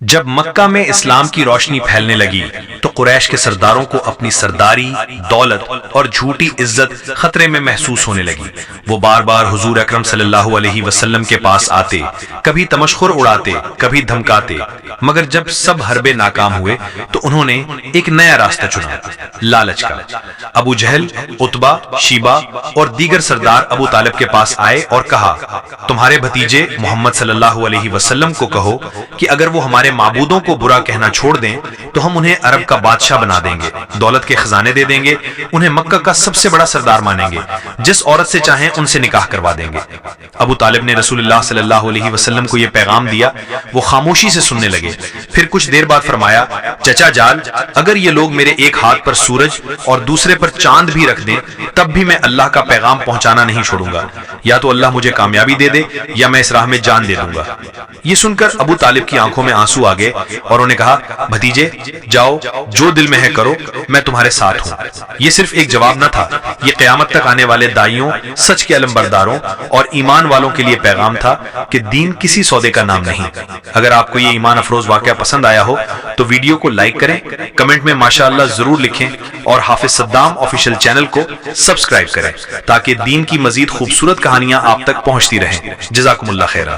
جب مکہ میں اسلام کی روشنی پھیلنے لگی تو قریش کے سرداروں کو اپنی سرداری، دولت اور جھوٹی عزت خطرے میں محسوس ہونے لگی۔ وہ بار بار حضور اکرم صلی اللہ علیہ وسلم کے پاس آتے، کبھی تمسخر اڑاتے، کبھی دھمکاتے، مگر جب سب حربے ناکام ہوئے تو انہوں نے ایک نیا راستہ چنا، لالچ کا۔ ابو جہل، عتبہ، شیبہ اور دیگر سردار ابو طالب کے پاس آئے اور کہا، تمہارے بھتیجے محمد صلی اللہ علیہ وسلم کو کہو کہ اگر وہ ہمارے معبودوں کو برا کہنا چھوڑ دیں تو ہم انہیں عرب کا بادشاہ بنا دیں گے، دولت کے خزانے دے دیں گے، انہیں مکہ کا سب سے بڑا سردار مانیں گے، جس عورت سے چاہیں ان سے نکاح کروا دیں گے۔ ابو طالب نے رسول اللہ صلی اللہ علیہ وسلم کو یہ پیغام دیا، وہ خاموشی سے سننے لگے۔ پھر کچھ دیر بعد فرمایا، چچا جان، اگر یہ لوگ میرے ایک ہاتھ پر سورج اور دوسرے پر چاند بھی رکھ دیں تب بھی میں اللہ کا پیغام پہنچانا نہیں چھوڑوں گا، یا تو اللہ مجھے کامیابی دے دے یا میں اس راہ میں جان دے دوں گا۔ یہ سن کر ابو طالب کی آنکھوں میں آنسو آ گئے اور انہوں نے کہا، بھتیجے جاؤ، جو دل میں ہے کرو، میں تمہارے ساتھ ہوں۔ یہ صرف ایک جواب نہ تھا، یہ قیامت تک آنے والے دائیوں، سچ کے علمبرداروں اور ایمان والوں کے لیے پیغام تھا کہ دین کسی سودے کا نام نہیں۔ اگر آپ کو یہ ایمان افروز واقعہ پسند آیا ہو تو ویڈیو کو لائک کریں، کمنٹ میں ماشاءاللہ ضرور لکھیں اور حافظ صدام آفیشیل چینل کو سبسکرائب کریں تاکہ دین کی مزید خوبصورت کہانیاں آپ تک پہنچتی رہیں۔ جزاکم اللہ خیرہ۔